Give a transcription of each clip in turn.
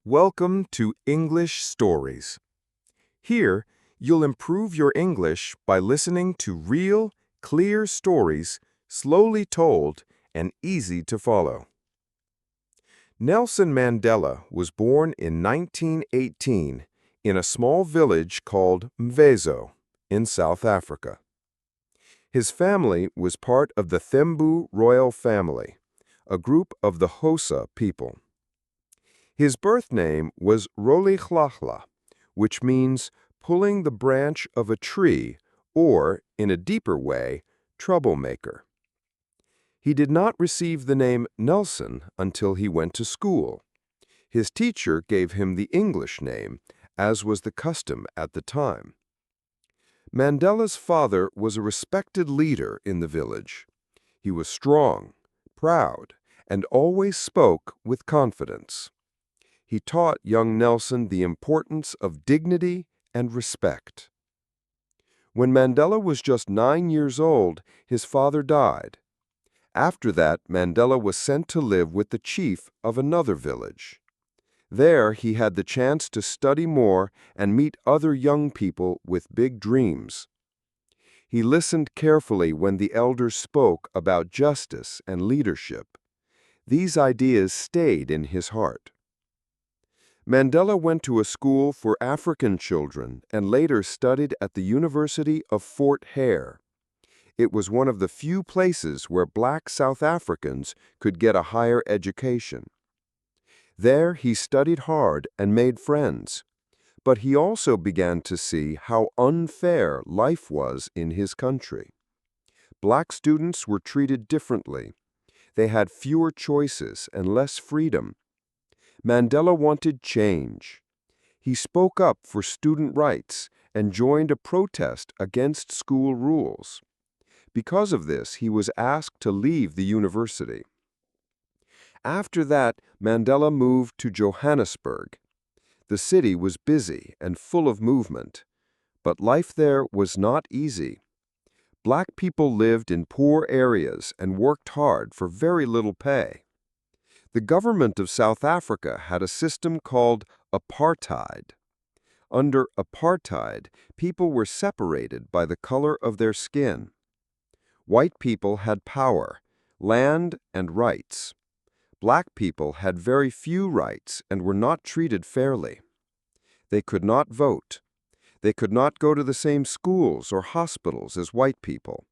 Welcome to English Stories. Here, you'll improve your English by listening to real, clear stories, slowly told and easy to follow. Nelson Mandela was born in 1918 in a small village called Mvezo in South Africa. His family was part of the Thembu royal family, a group of the Xhosa people. His birth name was Rolihlahla, which means pulling the branch of a tree, or, in a deeper way, troublemaker. He did not receive the name Nelson until he went to school. His teacher gave him the English name, as was the custom at the time. Mandela's father was a respected leader in the village. He was strong, proud, and always spoke with confidence. He taught young Nelson the importance of dignity and respect. When Mandela was just 9 years old, his father died. After that, Mandela was sent to live with the chief of another village. There, he had the chance to study more and meet other young people with big dreams. He listened carefully when the elders spoke about justice and leadership. These ideas stayed in his heart. Mandela went to a school for African children and later studied at the University of Fort Hare. It was one of the few places where black South Africans could get a higher education. There he studied hard and made friends, but he also began to see how unfair life was in his country. Black students were treated differently. They had fewer choices and less freedom. Mandela wanted change. He spoke up for student rights and joined a protest against school rules. Because of this, he was asked to leave the university. After that, Mandela moved to Johannesburg. The city was busy and full of movement, but life there was not easy. Black people lived in poor areas and worked hard for very little pay. The government of South Africa had a system called apartheid. Under apartheid, people were separated by the color of their skin. White people had power, land, and rights. Black people had very few rights and were not treated fairly. They could not vote. They could not go to the same schools or hospitals as white people.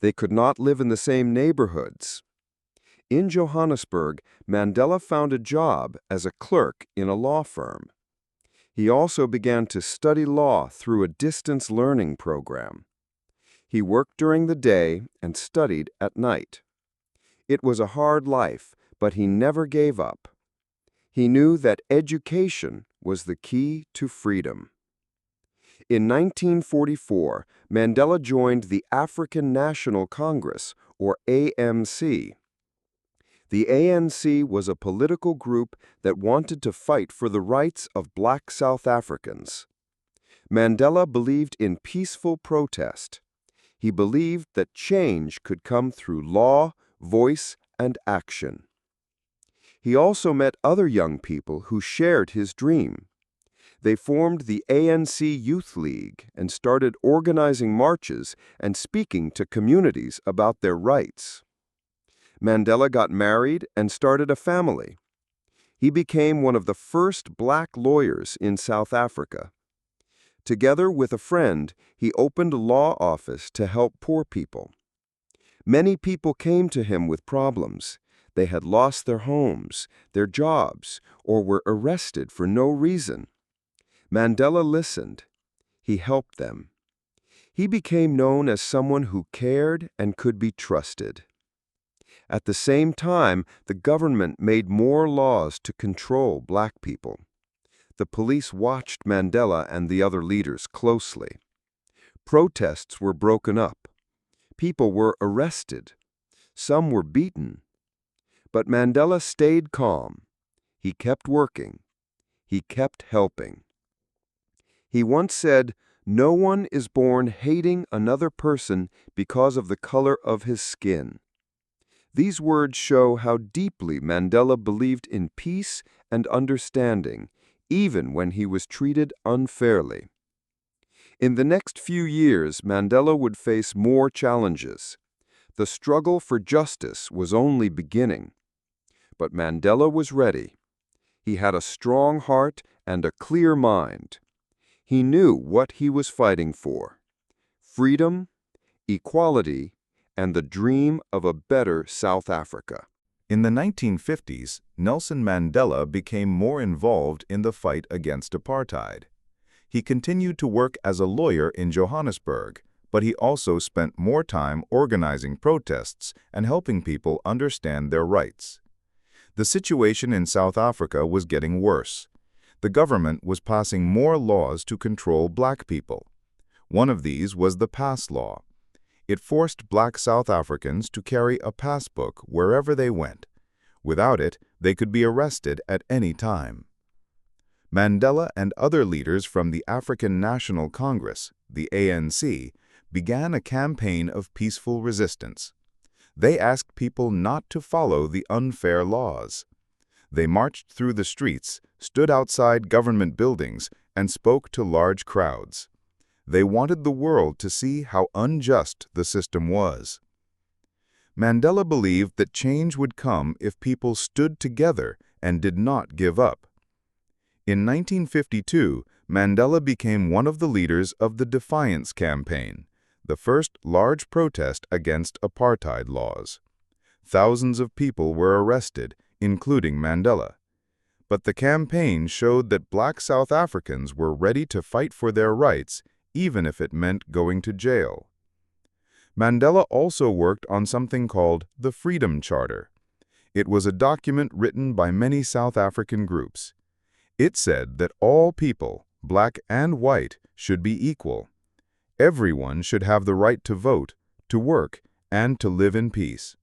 They could not live in the same neighborhoods. In Johannesburg, Mandela found a job as a clerk in a law firm. He also began to study law through a distance learning program. He worked during the day and studied at night. It was a hard life, but he never gave up. He knew that education was the key to freedom. In 1944, Mandela joined the African National Congress, or ANC. The ANC was a political group that wanted to fight for the rights of black South Africans. Mandela believed in peaceful protest. He believed that change could come through law, voice, and action. He also met other young people who shared his dream. They formed the ANC Youth League and started organizing marches and speaking to communities about their rights. Mandela got married and started a family. He became one of the first black lawyers in South Africa. Together with a friend, he opened a law office to help poor people. Many people came to him with problems. They had lost their homes, their jobs, or were arrested for no reason. Mandela listened. He helped them. He became known as someone who cared and could be trusted. At the same time, the government made more laws to control black people. The police watched Mandela and the other leaders closely. Protests were broken up. People were arrested. Some were beaten. But Mandela stayed calm. He kept working. He kept helping. He once said, "No one is born hating another person because of the color of his skin." These words show how deeply Mandela believed in peace and understanding, even when he was treated unfairly. In the next few years, Mandela would face more challenges. The struggle for justice was only beginning. But Mandela was ready. He had a strong heart and a clear mind. He knew what he was fighting for: freedom, equality, and the dream of a better South Africa. In the 1950s, Nelson Mandela became more involved in the fight against apartheid. He continued to work as a lawyer in Johannesburg, but he also spent more time organizing protests and helping people understand their rights. The situation in South Africa was getting worse. The government was passing more laws to control black people. One of these was the Pass Law. It forced black South Africans to carry a passbook wherever they went. Without it, they could be arrested at any time. Mandela and other leaders from the African National Congress, the ANC, began a campaign of peaceful resistance. They asked people not to follow the unfair laws. They marched through the streets, stood outside government buildings, and spoke to large crowds. They wanted the world to see how unjust the system was. Mandela believed that change would come if people stood together and did not give up. In 1952, Mandela became one of the leaders of the Defiance Campaign, the first large protest against apartheid laws. Thousands of people were arrested, including Mandela. But the campaign showed that black South Africans were ready to fight for their rights, even if it meant going to jail. Mandela also worked on something called the Freedom Charter. It was a document written by many South African groups. It said that all people, black and white, should be equal. Everyone should have the right to vote, to work, and to live in peace.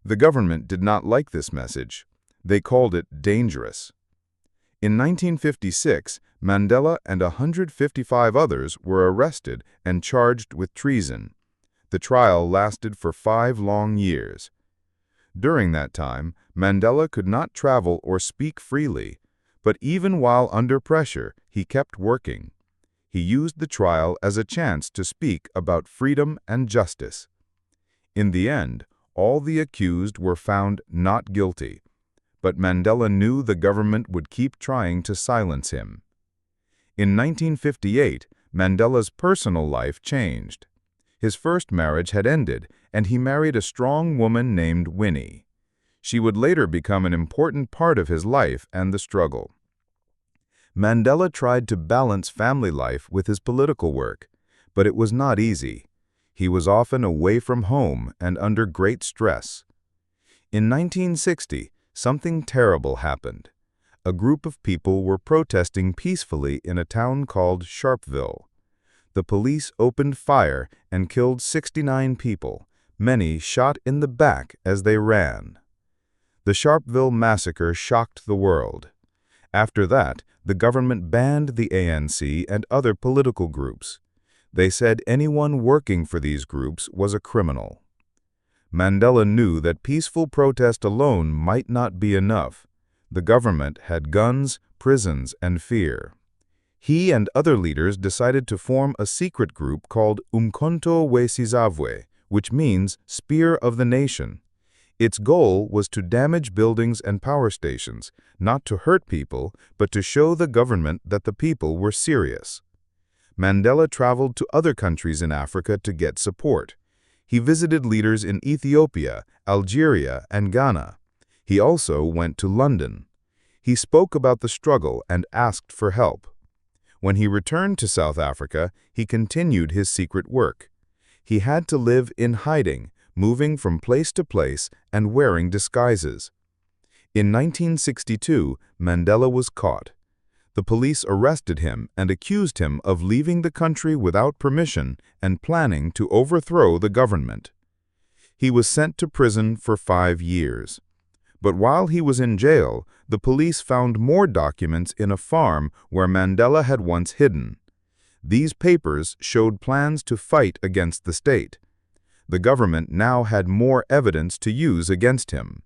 The government did not like this message. They called it dangerous. In 1956, Mandela and 155 others were arrested and charged with treason. The trial lasted for 5 long years. During that time, Mandela could not travel or speak freely, but even while under pressure, he kept working. He used the trial as a chance to speak about freedom and justice. In the end, all the accused were found not guilty, but Mandela knew the government would keep trying to silence him. In 1958, Mandela's personal life changed. His first marriage had ended, and he married a strong woman named Winnie. She would later become an important part of his life and the struggle. Mandela tried to balance family life with his political work, but it was not easy. He was often away from home and under great stress. In 1960, something terrible happened. A group of people were protesting peacefully in a town called Sharpeville. The police opened fire and killed 69 people, many shot in the back as they ran. The Sharpeville massacre shocked the world. After that, the government banned the ANC and other political groups. They said anyone working for these groups was a criminal. Mandela knew that peaceful protest alone might not be enough. The government had guns, prisons, and fear. He and other leaders decided to form a secret group called Umkhonto we Sizwe, which means Spear of the Nation. Its goal was to damage buildings and power stations, not to hurt people, but to show the government that the people were serious. Mandela traveled to other countries in Africa to get support. He visited leaders in Ethiopia, Algeria, and Ghana. He also went to London. He spoke about the struggle and asked for help. When he returned to South Africa, he continued his secret work. He had to live in hiding, moving from place to place and wearing disguises. In 1962, Mandela was caught. The police arrested him and accused him of leaving the country without permission and planning to overthrow the government. He was sent to prison for 5 years. But while he was in jail, the police found more documents in a farm where Mandela had once hidden. These papers showed plans to fight against the state. The government now had more evidence to use against him.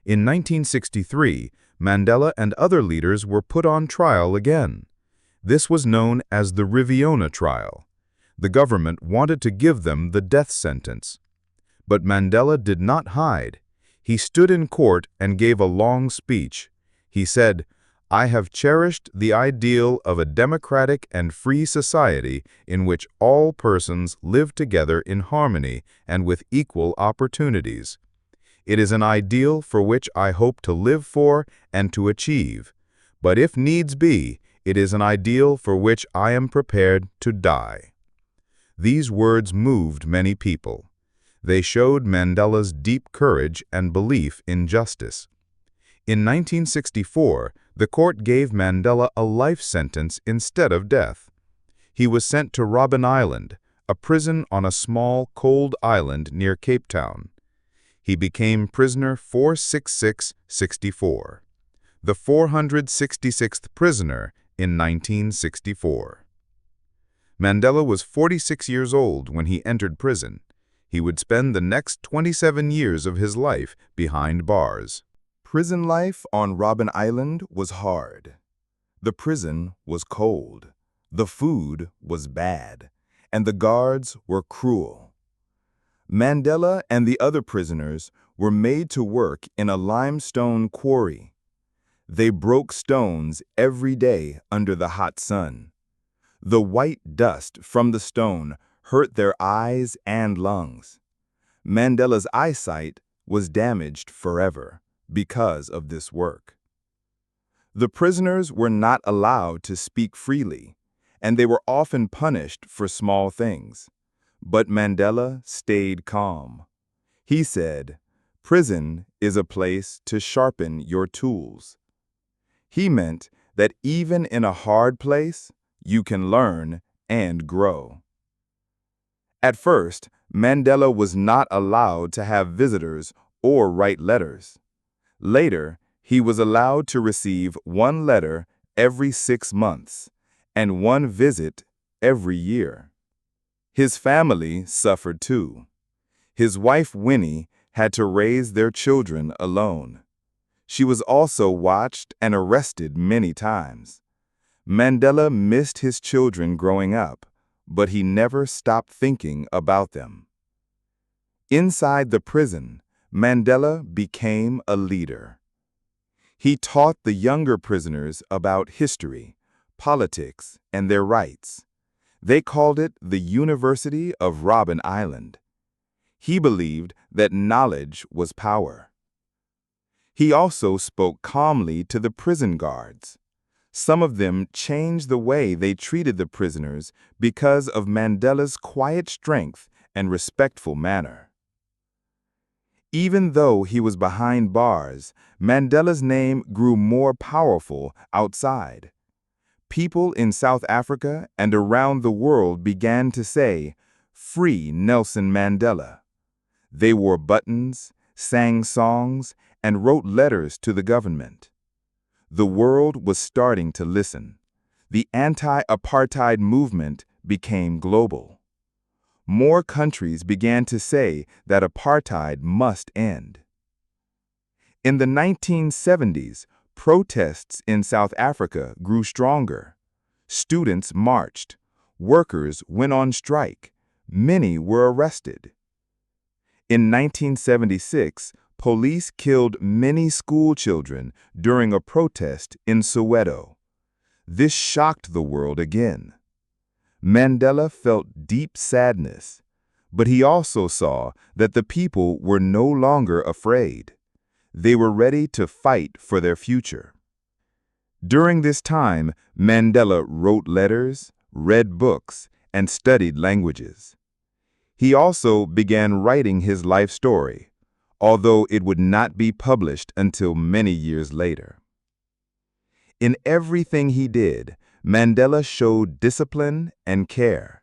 In 1963, Mandela and other leaders were put on trial again. This was known as the Riviona trial. The government wanted to give them the death sentence. But Mandela did not hide. He stood in court and gave a long speech. He said, "I have cherished the ideal of a democratic and free society in which all persons live together in harmony and with equal opportunities. It is an ideal for which I hope to live for and to achieve. But if needs be, it is an ideal for which I am prepared to die." These words moved many people. They showed Mandela's deep courage and belief in justice. In 1964, the court gave Mandela a life sentence instead of death. He was sent to Robben Island, a prison on a small, cold island near Cape Town. He became prisoner 466-64, the 466th prisoner in 1964. Mandela was 46 years old when he entered prison. He would spend the next 27 years of his life behind bars. Prison life on Robben Island was hard. The prison was cold, the food was bad, and the guards were cruel. Mandela and the other prisoners were made to work in a limestone quarry. They broke stones every day under the hot sun. The white dust from the stone hurt their eyes and lungs. Mandela's eyesight was damaged forever because of this work. The prisoners were not allowed to speak freely, and they were often punished for small things. But Mandela stayed calm. He said, "Prison is a place to sharpen your tools." He meant that even in a hard place, you can learn and grow. At first, Mandela was not allowed to have visitors or write letters. Later, he was allowed to receive one letter every 6 months and one visit every year. His family suffered too. His wife Winnie had to raise their children alone. She was also watched and arrested many times. Mandela missed his children growing up, but he never stopped thinking about them. Inside the prison, Mandela became a leader. He taught the younger prisoners about history, politics, and their rights. They called it the University of Robben Island. He believed that knowledge was power. He also spoke calmly to the prison guards. Some of them changed the way they treated the prisoners because of Mandela's quiet strength and respectful manner. Even though he was behind bars, Mandela's name grew more powerful outside. People in South Africa and around the world began to say, "Free Nelson Mandela." They wore buttons, sang songs, and wrote letters to the government. The world was starting to listen. The anti-apartheid movement became global. More countries began to say that apartheid must end. In the 1970s, protests in South Africa grew stronger. Students marched. Workers went on strike. Many were arrested. In 1976, police killed many school children during a protest in Soweto. This shocked the world again. Mandela felt deep sadness, but he also saw that the people were no longer afraid. They were ready to fight for their future. During this time, Mandela wrote letters, read books, and studied languages. He also began writing his life story, although it would not be published until many years later. In everything he did, Mandela showed discipline and care.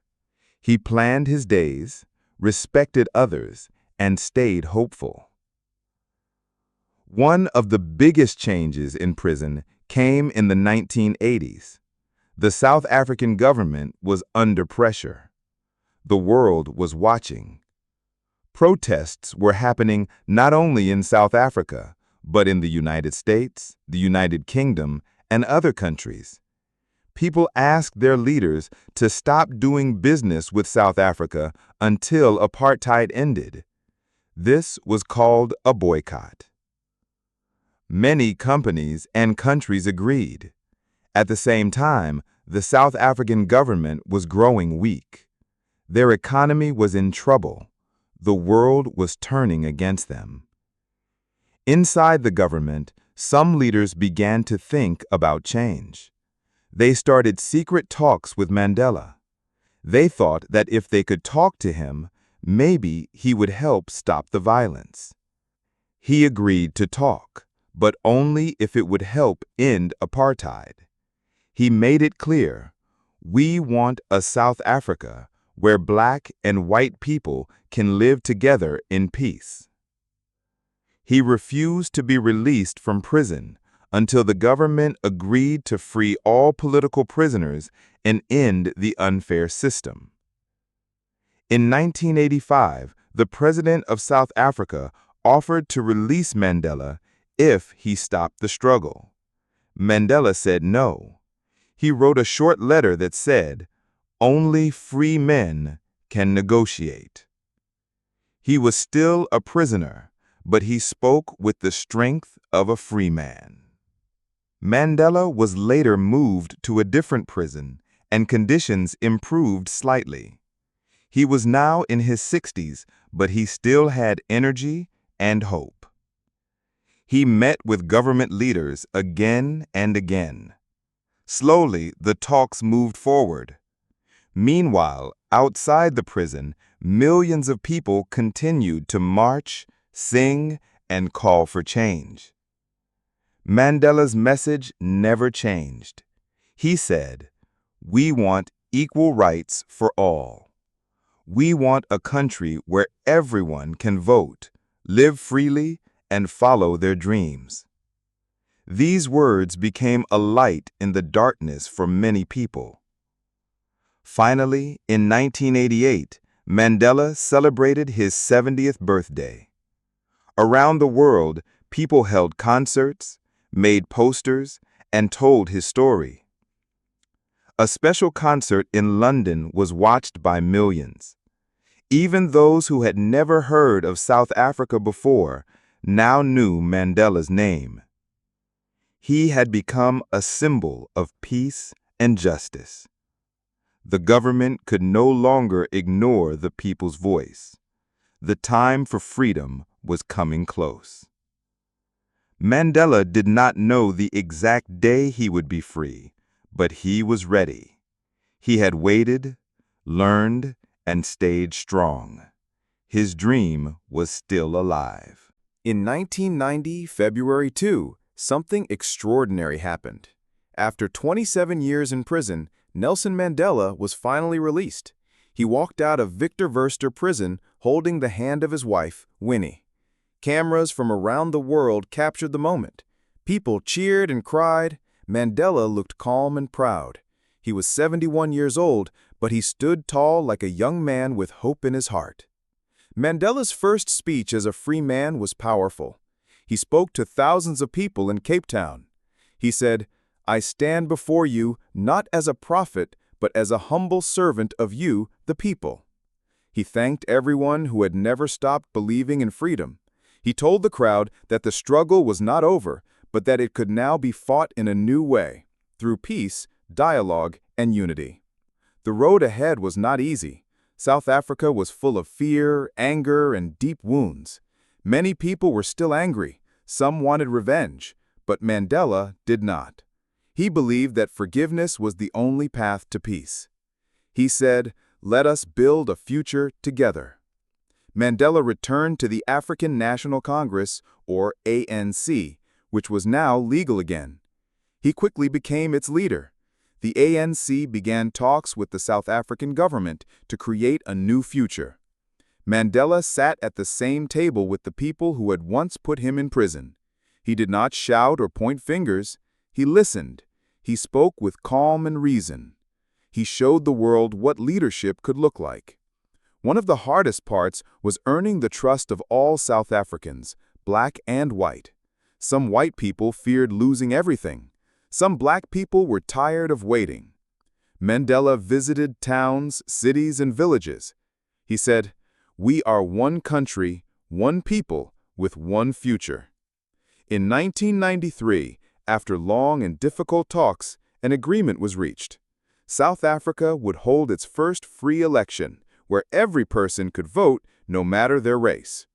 He planned his days, respected others, and stayed hopeful. One of the biggest changes in prison came in the 1980s. The South African government was under pressure. The world was watching. Protests were happening not only in South Africa, but in the United States, the United Kingdom, and other countries. People asked their leaders to stop doing business with South Africa until apartheid ended. This was called a boycott. Many companies and countries agreed. At the same time, the South African government was growing weak. Their economy was in trouble. The world was turning against them. Inside the government, some leaders began to think about change. They started secret talks with Mandela. They thought that if they could talk to him, maybe he would help stop the violence. He agreed to talk, but only if it would help end apartheid. He made it clear, we want a South Africa where black and white people can live together in peace. He refused to be released from prison until the government agreed to free all political prisoners and end the unfair system. In 1985, the president of South Africa offered to release Mandela if he stopped the struggle. Mandela said no. He wrote a short letter that said, "Only free men can negotiate." He was still a prisoner, but he spoke with the strength of a free man. Mandela was later moved to a different prison, and conditions improved slightly. He was now in his 60s, but he still had energy and hope. He met with government leaders again and again. Slowly, the talks moved forward. Meanwhile, outside the prison, millions of people continued to march, sing, and call for change. Mandela's message never changed. He said, "We want equal rights for all. We want a country where everyone can vote, live freely, and follow their dreams." These words became a light in the darkness for many people. Finally, in 1988, Mandela celebrated his 70th birthday. Around the world, people held concerts, made posters, and told his story. A special concert in London was watched by millions. Even those who had never heard of South Africa before now knew Mandela's name. He had become a symbol of peace and justice. The government could no longer ignore the people's voice. The time for freedom was coming close. Mandela did not know the exact day he would be free, but he was ready. He had waited, learned, and stayed strong. His dream was still alive. In 1990, February 2, something extraordinary happened. After 27 years in prison, Nelson Mandela was finally released. He walked out of Victor Verster prison holding the hand of his wife, Winnie. Cameras from around the world captured the moment. People cheered and cried. Mandela looked calm and proud. He was 71 years old, but he stood tall like a young man with hope in his heart. Mandela's first speech as a free man was powerful. He spoke to thousands of people in Cape Town. He said, "I stand before you not as a prophet, but as a humble servant of you, the people." He thanked everyone who had never stopped believing in freedom. He told the crowd that the struggle was not over, but that it could now be fought in a new way, through peace, dialogue, and unity. The road ahead was not easy. South Africa was full of fear, anger, and deep wounds. Many people were still angry. Some wanted revenge, but Mandela did not. He believed that forgiveness was the only path to peace. He said, "Let us build a future together." Mandela returned to the African National Congress, or ANC, which was now legal again. He quickly became its leader. The ANC began talks with the South African government to create a new future. Mandela sat at the same table with the people who had once put him in prison. He did not shout or point fingers. He listened. He spoke with calm and reason. He showed the world what leadership could look like. One of the hardest parts was earning the trust of all South Africans, black and white. Some white people feared losing everything. Some black people were tired of waiting. Mandela visited towns, cities, and villages. He said, "We are one country, one people, with one future." In 1993, after long and difficult talks, an agreement was reached. South Africa would hold its first free election, where every person could vote no matter their race.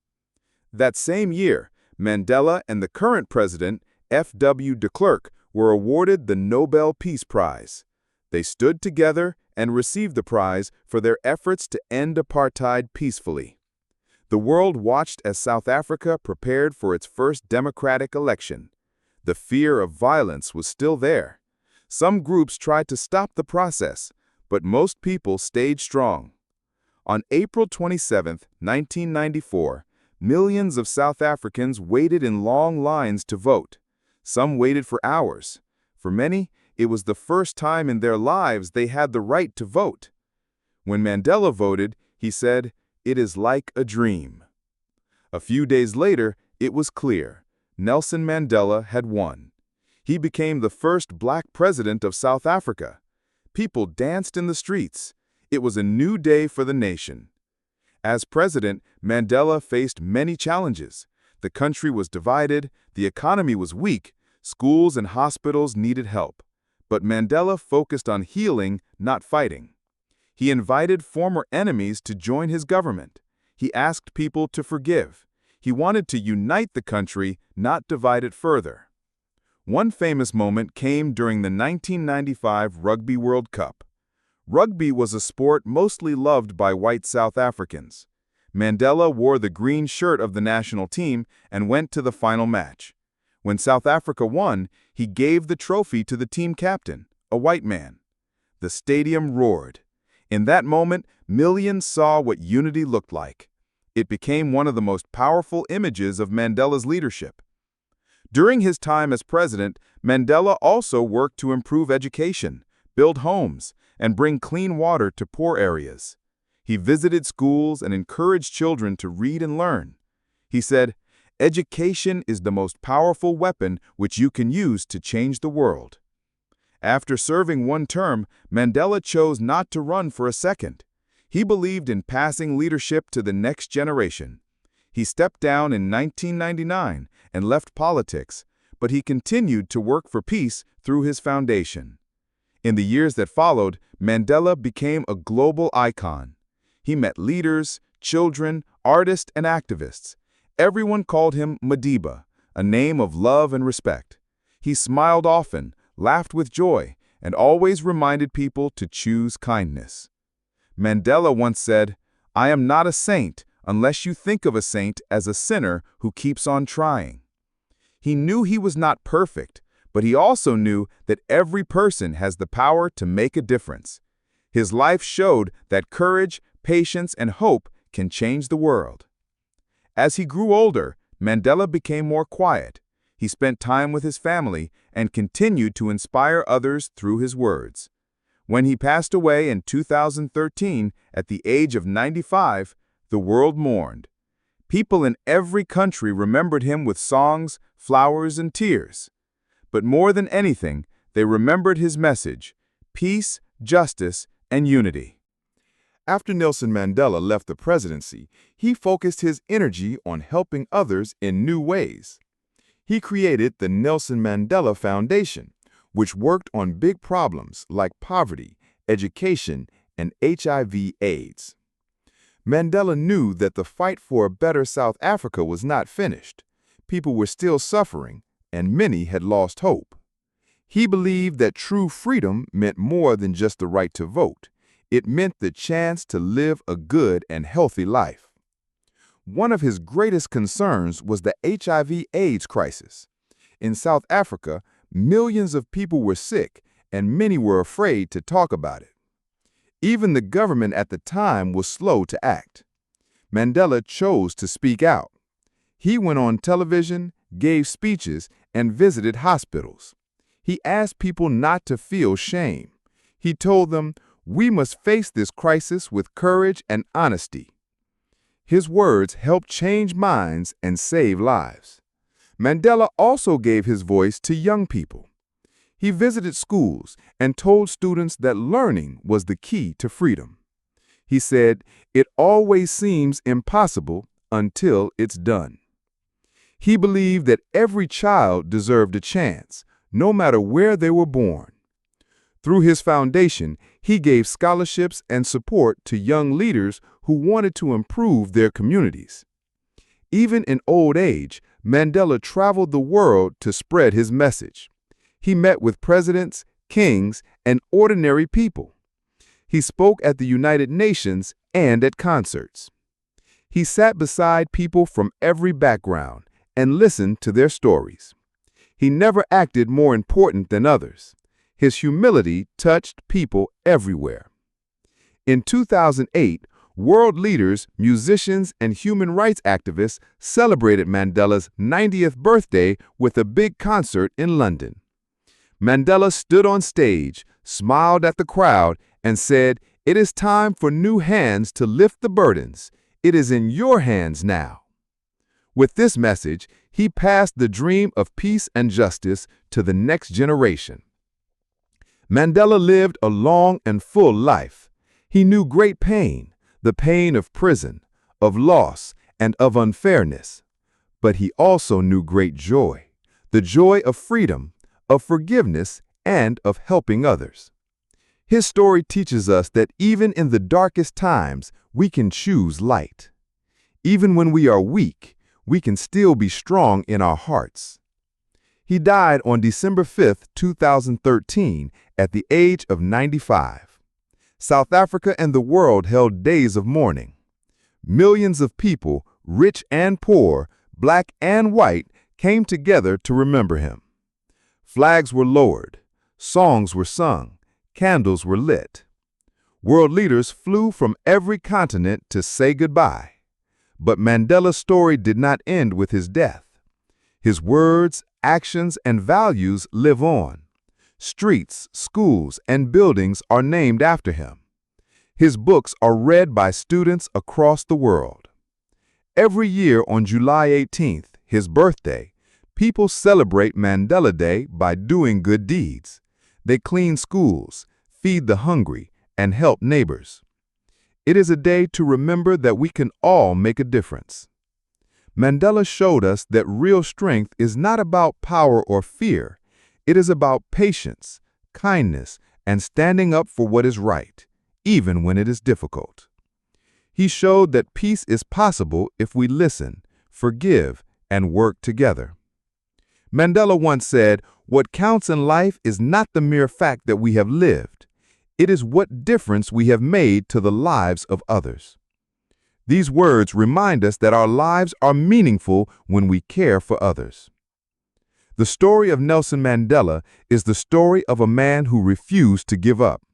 That same year, Mandela and the current president, F.W. de Klerk, were awarded the Nobel Peace Prize. They stood together and received the prize for their efforts to end apartheid peacefully. The world watched as South Africa prepared for its first democratic election. The fear of violence was still there. Some groups tried to stop the process, but most people stayed strong. On April 27, 1994, millions of South Africans waited in long lines to vote. Some waited for hours. For many, it was the first time in their lives they had the right to vote. When Mandela voted, he said, "It is like a dream." A few days later, it was clear. Nelson Mandela had won. He became the first black president of South Africa. People danced in the streets. It was a new day for the nation. As president, Mandela faced many challenges. The country was divided, the economy was weak, schools and hospitals needed help. But Mandela focused on healing, not fighting. He invited former enemies to join his government. He asked people to forgive. He wanted to unite the country, not divide it further. One famous moment came during the 1995 Rugby World Cup. Rugby was a sport mostly loved by white South Africans. Mandela wore the green shirt of the national team and went to the final match. When South Africa won, he gave the trophy to the team captain, a white man. The stadium roared. In that moment, millions saw what unity looked like. It became one of the most powerful images of Mandela's leadership. During his time as president, Mandela also worked to improve education, build homes, and bring clean water to poor areas. He visited schools and encouraged children to read and learn. He said, "Education is the most powerful weapon which you can use to change the world." After serving one term, Mandela chose not to run for a second. He believed in passing leadership to the next generation. He stepped down in 1999 and left politics, but he continued to work for peace through his foundation. In the years that followed, Mandela became a global icon. He met leaders, children, artists, and activists. Everyone called him Madiba, a name of love and respect. He smiled often, laughed with joy, and always reminded people to choose kindness. Mandela once said, "I am not a saint unless you think of a saint as a sinner who keeps on trying." He knew he was not perfect, but he also knew that every person has the power to make a difference. His life showed that courage, patience, and hope can change the world. As he grew older, Mandela became more quiet. He spent time with his family and continued to inspire others through his words. When he passed away in 2013 at the age of 95, the world mourned. People in every country remembered him with songs, flowers, and tears. But more than anything, they remembered his message: peace, justice, and unity. After Nelson Mandela left the presidency, he focused his energy on helping others in new ways. He created the Nelson Mandela Foundation, which worked on big problems like poverty, education, and HIV/AIDS. Mandela knew that the fight for a better South Africa was not finished. People were still suffering, and many had lost hope. He believed that true freedom meant more than just the right to vote. It meant the chance to live a good and healthy life. One of his greatest concerns was the HIV/AIDS crisis. In South Africa, millions of people were sick, and many were afraid to talk about it. Even the government at the time was slow to act. Mandela chose to speak out. He went on television, gave speeches, and visited hospitals. He asked people not to feel shame. He told them, "We must face this crisis with courage and honesty." His words helped change minds and save lives. Mandela also gave his voice to young people. He visited schools and told students that learning was the key to freedom. He said, "It always seems impossible until it's done." He believed that every child deserved a chance, no matter where they were born. Through his foundation, he gave scholarships and support to young leaders who wanted to improve their communities. Even in old age, Mandela traveled the world to spread his message. He met with presidents, kings, and ordinary people. He spoke at the United Nations and at concerts. He sat beside people from every background and listened to their stories. He never acted more important than others. His humility touched people everywhere. In 2008, world leaders, musicians, and human rights activists celebrated Mandela's 90th birthday with a big concert in London. Mandela stood on stage, smiled at the crowd, and said, "It is time for new hands to lift the burdens. It is in your hands now." With this message, he passed the dream of peace and justice to the next generation. Mandela lived a long and full life. He knew great pain, the pain of prison, of loss, and of unfairness. But he also knew great joy, the joy of freedom, of forgiveness, and of helping others. His story teaches us that even in the darkest times, we can choose light. Even when we are weak, we can still be strong in our hearts. He died on December 5, 2013, at the age of 95. South Africa and the world held days of mourning. Millions of people, rich and poor, black and white, came together to remember him. Flags were lowered, songs were sung, candles were lit. World leaders flew from every continent to say goodbye. But Mandela's story did not end with his death. His words, actions, and values live on. Streets, schools, and buildings are named after him. His books are read by students across the world. Every year on July 18th, his birthday, people celebrate Mandela Day by doing good deeds. They clean schools, feed the hungry, and help neighbors. It is a day to remember that we can all make a difference. Mandela showed us that real strength is not about power or fear. It is about patience, kindness, and standing up for what is right, even when it is difficult. He showed that peace is possible if we listen, forgive, and work together. Mandela once said, "What counts in life is not the mere fact that we have lived. It is what difference we have made to the lives of others." These words remind us that our lives are meaningful when we care for others. The story of Nelson Mandela is the story of a man who refused to give up.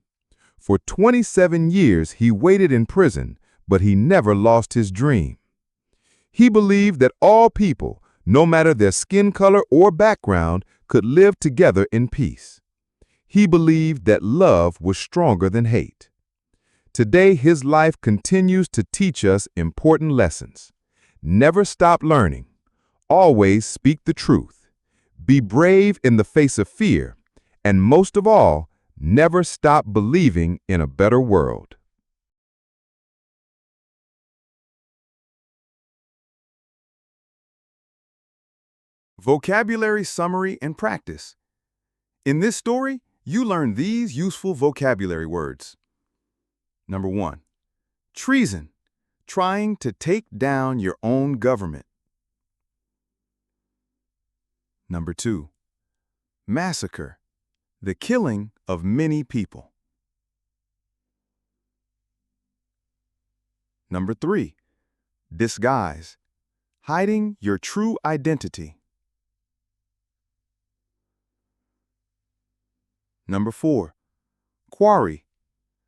For 27 years, he waited in prison, but he never lost his dream. He believed that all people, no matter their skin color or background, could live together in peace. He believed that love was stronger than hate. Today, his life continues to teach us important lessons. Never stop learning. Always speak the truth. Be brave in the face of fear. And most of all, never stop believing in a better world. Vocabulary summary and practice. In this story, you learn these useful vocabulary words. Number 1. Treason, trying to take down your own government. Number 2. Massacre, the killing of many people. Number 3. Disguise, hiding your true identity. Number 4. Quarry,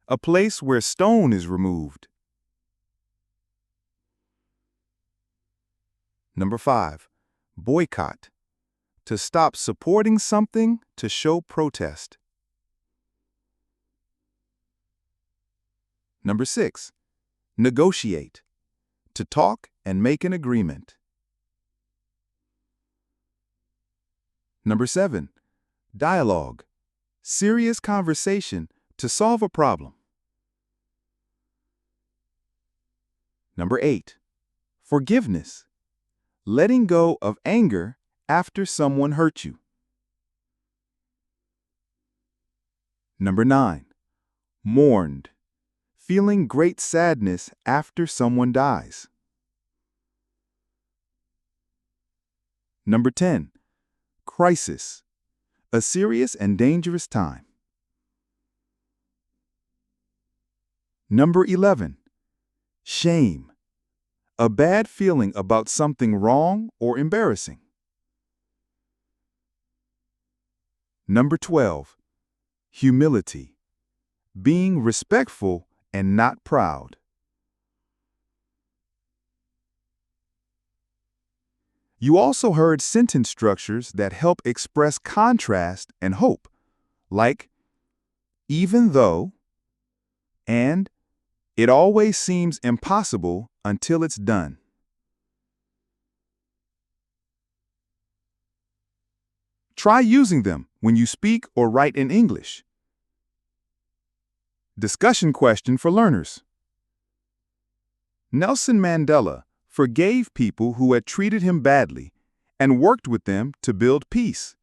a place where stone is removed. Number 5. Boycott, to stop supporting something to show protest. Number 6. Negotiate, to talk and make an agreement. Number 7. Dialogue. Serious conversation to solve a problem. Number 8. Forgiveness. Letting go of anger after someone hurt you. Number 9. Mourned. Feeling great sadness after someone dies. Number 10. Crisis. A serious and dangerous time. Number 11. Shame. A bad feeling about something wrong or embarrassing. Number 12. Humility. Being respectful and not proud. You also heard sentence structures that help express contrast and hope, like even though and it always seems impossible until it's done. Try using them when you speak or write in English. Discussion question for learners. Nelson Mandela forgave people who had treated him badly and worked with them to build peace.